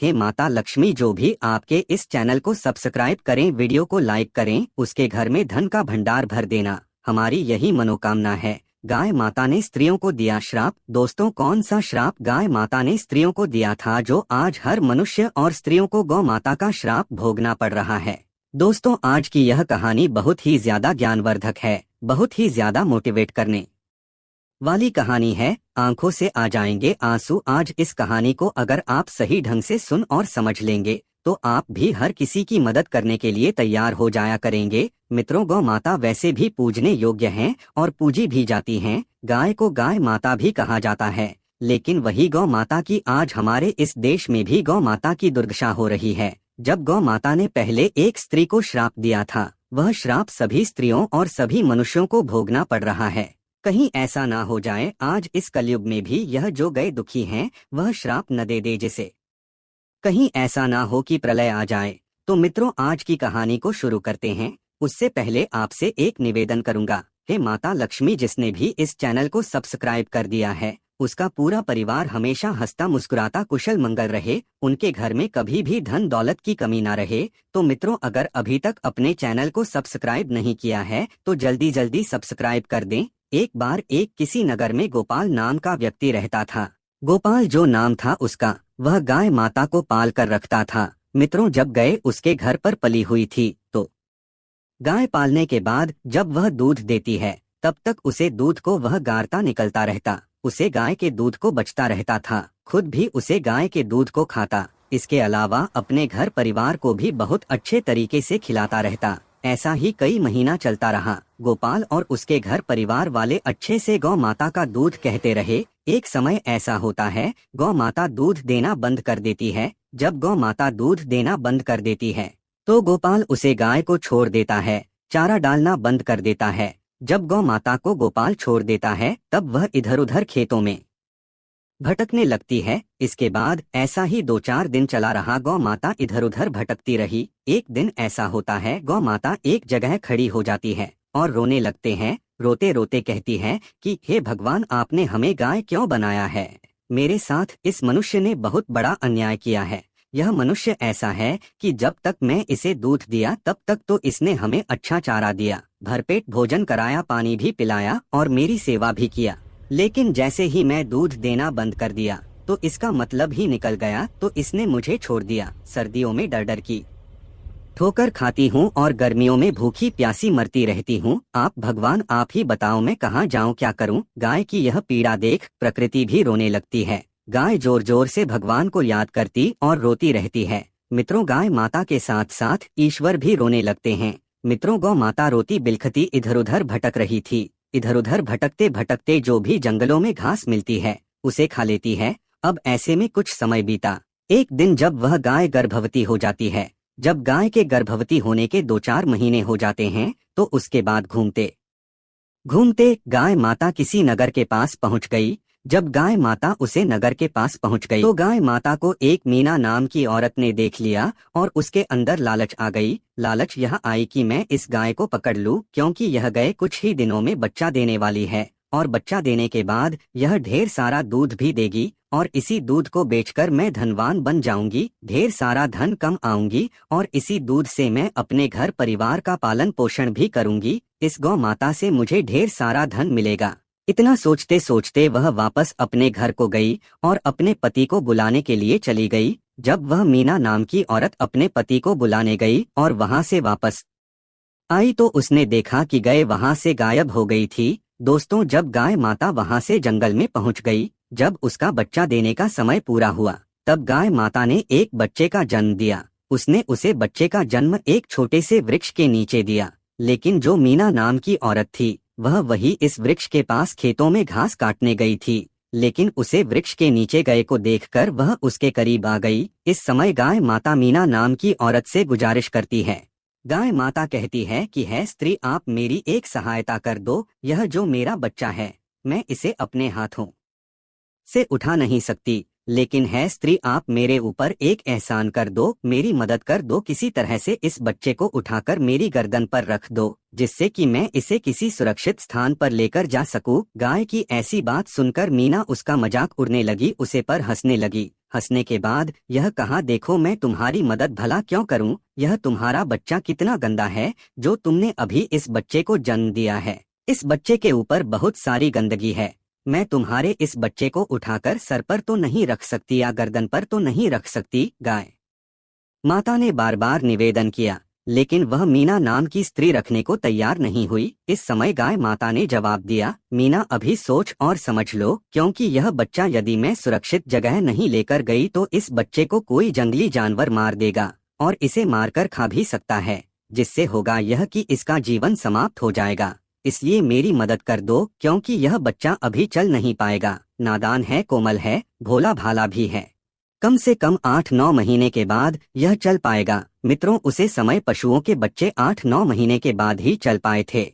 हे माता लक्ष्मी, जो भी आपके इस चैनल को सब्सक्राइब करें, वीडियो को लाइक करें, उसके घर में धन का भंडार भर देना, हमारी यही मनोकामना है। गाय माता ने स्त्रियों को दिया श्राप। दोस्तों, कौन सा श्राप गाय माता ने स्त्रियों को दिया था जो आज हर मनुष्य और स्त्रियों को गौ माता का श्राप भोगना पड़ रहा है? दोस्तों, आज की यह कहानी बहुत ही ज्यादा ज्ञानवर्धक है, बहुत ही ज्यादा मोटिवेट करने वाली कहानी है। आंखों से आ जाएंगे आंसू। आज इस कहानी को अगर आप सही ढंग से सुन और समझ लेंगे तो आप भी हर किसी की मदद करने के लिए तैयार हो जाया करेंगे। मित्रों, गौ माता वैसे भी पूजने योग्य हैं और पूजी भी जाती हैं। गाय को गाय माता भी कहा जाता है, लेकिन वही गौ माता की आज हमारे इस देश में भी गौ माता की दुर्दशा हो रही है। जब गौ माता ने पहले एक स्त्री को श्राप दिया था, वह श्राप सभी स्त्रियों और सभी मनुष्यों को भोगना पड़ रहा है। कहीं ऐसा ना हो जाए आज इस कलयुग में भी यह जो गए दुखी हैं वह श्राप न दे दे जिसे। कहीं ऐसा ना हो कि प्रलय आ जाए। तो मित्रों, आज की कहानी को शुरू करते हैं। उससे पहले आपसे एक निवेदन करूंगा। हे माता लक्ष्मी, जिसने भी इस चैनल को सब्सक्राइब कर दिया है उसका पूरा परिवार हमेशा हंसता मुस्कुराता कुशल मंगल रहे, उनके घर में कभी भी धन दौलत की कमी ना रहे। तो मित्रों, अगर अभी तक अपने चैनल को सब्सक्राइब नहीं किया है तो जल्दी जल्दी सब्सक्राइब कर दें। एक बार एक किसी नगर में गोपाल नाम का व्यक्ति रहता था। गोपाल जो नाम था उसका, वह गाय माता को पाल कर रखता था। मित्रों, जब गए उसके घर पर पली हुई थी तो गाय पालने के बाद जब वह दूध देती है तब तक उसे दूध को वह गारता निकलता रहता, उसे गाय के दूध को बचता रहता था, खुद भी उसे गाय के दूध को खाता। इसके अलावा अपने घर परिवार को भी बहुत अच्छे तरीके से खिलाता रहता। ऐसा ही कई महीना चलता रहा। गोपाल और उसके घर परिवार वाले अच्छे से गौ माता का दूध कहते रहे। एक समय ऐसा होता है, गौ माता दूध देना बंद कर देती है। जब गौ माता दूध देना बंद कर देती है तो गोपाल उसे गाय को छोड़ देता है, चारा डालना बंद कर देता है। जब गौ माता को गोपाल छोड़ देता है तब वह इधर उधर खेतों में भटकने लगती है। इसके बाद ऐसा ही 2-4 दिन चला रहा। गौ माता इधर उधर भटकती रही। एक दिन ऐसा होता है, गौ माता एक जगह खड़ी हो जाती है और रोने लगते हैं। रोते रोते कहती है कि हे भगवान, आपने हमें गाय क्यों बनाया है? मेरे साथ इस मनुष्य ने बहुत बड़ा अन्याय किया है। यह मनुष्य ऐसा है कि जब तक मैं इसे दूध दिया तब तक तो इसने हमें अच्छा चारा दिया, भरपेट भोजन कराया, पानी भी पिलाया और मेरी सेवा भी किया। लेकिन जैसे ही मैं दूध देना बंद कर दिया तो इसका मतलब ही निकल गया, तो इसने मुझे छोड़ दिया। सर्दियों में डर डर की ठोकर खाती हूँ और गर्मियों में भूखी प्यासी मरती रहती हूँ। आप भगवान, आप ही बताओ मैं कहाँ जाऊँ, क्या करूँ? गाय की यह पीड़ा देख प्रकृति भी रोने लगती है। गाय जोर जोर से भगवान को याद करती और रोती रहती है। मित्रों, गाय माता के साथ साथ ईश्वर भी रोने लगते हैं। मित्रों, गौ माता रोती बिलखती इधर उधर भटक रही थी। इधर उधर भटकते भटकते जो भी जंगलों में घास मिलती है उसे खा लेती है। अब ऐसे में कुछ समय बीता। एक दिन जब वह गाय गर्भवती हो जाती है, जब गाय के गर्भवती होने के 2-4 महीने हो जाते हैं तो उसके बाद घूमते घूमते गाय माता किसी नगर के पास पहुंच गई। जब गाय माता उसे नगर के पास पहुंच गई तो गाय माता को एक मीना नाम की औरत ने देख लिया और उसके अंदर लालच आ गई। लालच यह आई कि मैं इस गाय को पकड़ लूं, क्योंकि यह गए कुछ ही दिनों में बच्चा देने वाली है और बच्चा देने के बाद यह ढेर सारा दूध भी देगी और इसी दूध को बेचकर मैं धनवान बन जाऊंगी, ढेर सारा धन कम आऊंगी और इसी दूध से मैं अपने घर परिवार का पालन पोषण भी करूंगी। इस गौ माता से मुझे ढेर सारा धन मिलेगा। इतना सोचते सोचते वह वापस अपने घर को गई और अपने पति को बुलाने के लिए चली गई। जब वह मीना नाम की औरत अपने पति को बुलाने गई और वहां से वापस आई तो उसने देखा कि गाय वहां से गायब हो गई थी। दोस्तों, जब गाय माता वहां से जंगल में पहुंच गई, जब उसका बच्चा देने का समय पूरा हुआ तब गाय माता ने एक बच्चे का जन्म दिया। उसने उसे बच्चे का जन्म एक छोटे से वृक्ष के नीचे दिया। लेकिन जो मीना नाम की औरत थी वह वही इस वृक्ष के पास खेतों में घास काटने गई थी। लेकिन उसे वृक्ष के नीचे गए को देखकर वह उसके करीब आ गई। इस समय गाय माता मीना नाम की औरत से गुजारिश करती है। गाय माता कहती है कि है स्त्री, आप मेरी एक सहायता कर दो। यह जो मेरा बच्चा है मैं इसे अपने हाथों से उठा नहीं सकती, लेकिन है स्त्री, आप मेरे ऊपर एक एहसान कर दो, मेरी मदद कर दो। किसी तरह से इस बच्चे को उठाकर मेरी गर्दन पर रख दो, जिससे कि मैं इसे किसी सुरक्षित स्थान पर लेकर जा सकूं। गाय की ऐसी बात सुनकर मीना उसका मजाक उड़ने लगी, उसे पर हंसने लगी। हंसने के बाद यह कहा, देखो मैं तुम्हारी मदद भला क्यों करूं, यह तुम्हारा बच्चा कितना गंदा है जो तुमने अभी इस बच्चे को जन्म दिया है। इस बच्चे के ऊपर बहुत सारी गंदगी है। मैं तुम्हारे इस बच्चे को उठाकर सर पर तो नहीं रख सकती या गर्दन पर तो नहीं रख सकती। गाय माता ने बार बार निवेदन किया, लेकिन वह मीना नाम की स्त्री रखने को तैयार नहीं हुई। इस समय गाय माता ने जवाब दिया, मीना अभी सोच और समझ लो, क्योंकि यह बच्चा यदि मैं सुरक्षित जगह नहीं लेकर गई तो इस बच्चे को कोई जंगली जानवर मार देगा और इसे मारकर खा भी सकता है, जिससे होगा यह कि इसका जीवन समाप्त हो जाएगा। इसलिए मेरी मदद कर दो, क्योंकि यह बच्चा अभी चल नहीं पाएगा, नादान है, कोमल है, भोला भाला भी है। कम से कम 8-9 महीने के बाद यह चल पाएगा। मित्रों, उसे समय पशुओं के बच्चे 8-9 महीने के बाद ही चल पाए थे,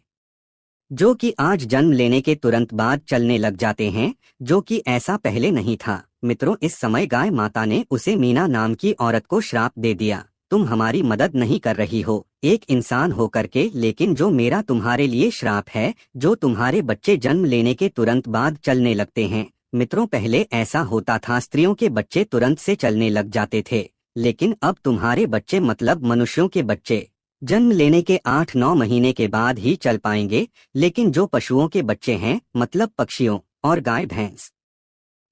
जो कि आज जन्म लेने के तुरंत बाद चलने लग जाते हैं, जो कि ऐसा पहले नहीं था। मित्रों, इस समय गाय माता ने उसे मीना नाम की औरत को श्राप दे दिया, तुम हमारी मदद नहीं कर रही हो एक इंसान होकर के, लेकिन जो मेरा तुम्हारे लिए श्राप है, जो तुम्हारे बच्चे जन्म लेने के तुरंत बाद चलने लगते हैं। मित्रों, पहले ऐसा होता था, स्त्रियों के बच्चे तुरंत से चलने लग जाते थे, लेकिन अब तुम्हारे बच्चे मतलब मनुष्यों के बच्चे जन्म लेने के 8-9 महीने के बाद ही चल पाएंगे, लेकिन जो पशुओं के बच्चे हैं मतलब पक्षियों और गाय भैंस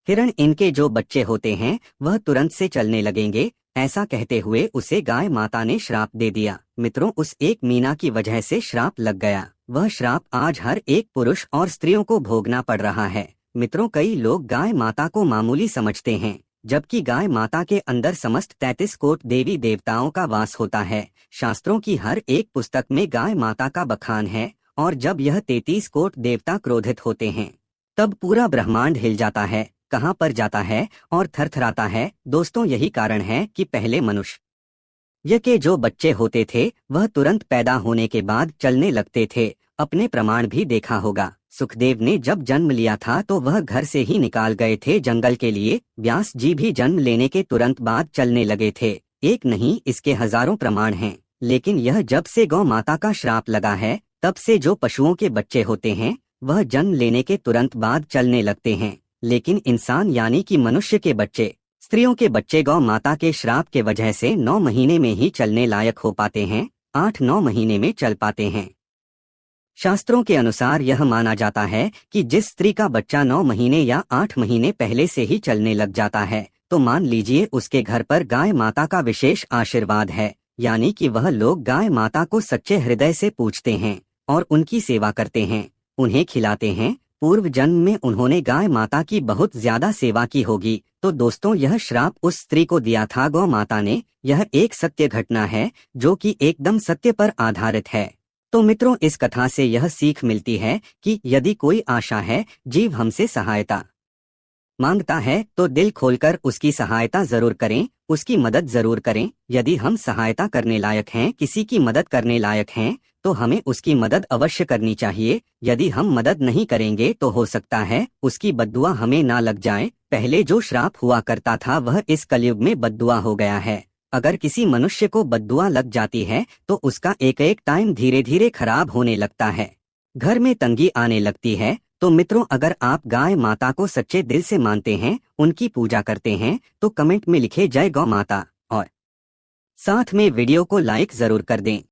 हिरण, इनके जो बच्चे होते हैं वह तुरंत से चलने लगेंगे। ऐसा कहते हुए उसे गाय माता ने श्राप दे दिया। मित्रों, उस एक मीना की वजह से श्राप लग गया। वह श्राप आज हर एक पुरुष और स्त्रियों को भोगना पड़ रहा है। मित्रों, कई लोग गाय माता को मामूली समझते हैं, जबकि गाय माता के अंदर समस्त 33 कोट देवी देवताओं का वास होता है। शास्त्रों की हर एक पुस्तक में गाय माता का बखान है, और जब यह 33 कोट देवता क्रोधित होते हैं तब पूरा ब्रह्मांड हिल जाता है, कहाँ पर जाता है और थरथराता है। दोस्तों, यही कारण है कि पहले मनुष्य के जो बच्चे होते थे वह तुरंत पैदा होने के बाद चलने लगते थे। अपने प्रमाण भी देखा होगा। सुखदेव ने जब जन्म लिया था तो वह घर से ही निकाल गए थे जंगल के लिए। व्यास जी भी जन्म लेने के तुरंत बाद चलने लगे थे। एक नहीं, इसके हजारों प्रमाण हैं। लेकिन यह जब से गौ माता का श्राप लगा है, तब से जो पशुओं के बच्चे होते हैं वह जन्म लेने के तुरंत बाद चलने लगते हैं, लेकिन इंसान यानी कि मनुष्य के बच्चे, स्त्रियों के बच्चे गौ माता के श्राप के वजह से 9 महीने में ही चलने लायक हो पाते हैं, 8-9 महीने में चल पाते हैं। शास्त्रों के अनुसार यह माना जाता है कि जिस स्त्री का बच्चा 9 महीने या 8 महीने पहले से ही चलने लग जाता है, तो मान लीजिए उसके घर पर गाय माता का विशेष आशीर्वाद है, यानी कि वह लोग गाय माता को सच्चे हृदय से पूजते हैं और उनकी सेवा करते हैं, उन्हें खिलाते हैं। पूर्व जन्म में उन्होंने गाय माता की बहुत ज्यादा सेवा की होगी। तो दोस्तों, यह श्राप उस स्त्री को दिया था गौ माता ने। यह एक सत्य घटना है जो कि एकदम सत्य पर आधारित है। तो मित्रों, इस कथा से यह सीख मिलती है कि यदि कोई आशा है, जीव हमसे सहायता मांगता है, तो दिल खोलकर उसकी सहायता जरूर करें, उसकी मदद जरूर करें। यदि हम सहायता करने लायक हैं, किसी की मदद करने लायक हैं, तो हमें उसकी मदद अवश्य करनी चाहिए। यदि हम मदद नहीं करेंगे तो हो सकता है उसकी बद्दुआ हमें ना लग जाए। पहले जो श्राप हुआ करता था वह इस कलयुग में बद्दुआ हो गया है। अगर किसी मनुष्य को बद्दुआ लग जाती है तो उसका एक एक टाइम धीरे धीरे खराब होने लगता है, घर में तंगी आने लगती है। तो मित्रों, अगर आप गाय माता को सच्चे दिल से मानते हैं, उनकी पूजा करते हैं, तो कमेंट में लिखे जय गौ माता और साथ में वीडियो को लाइक जरूर कर दें।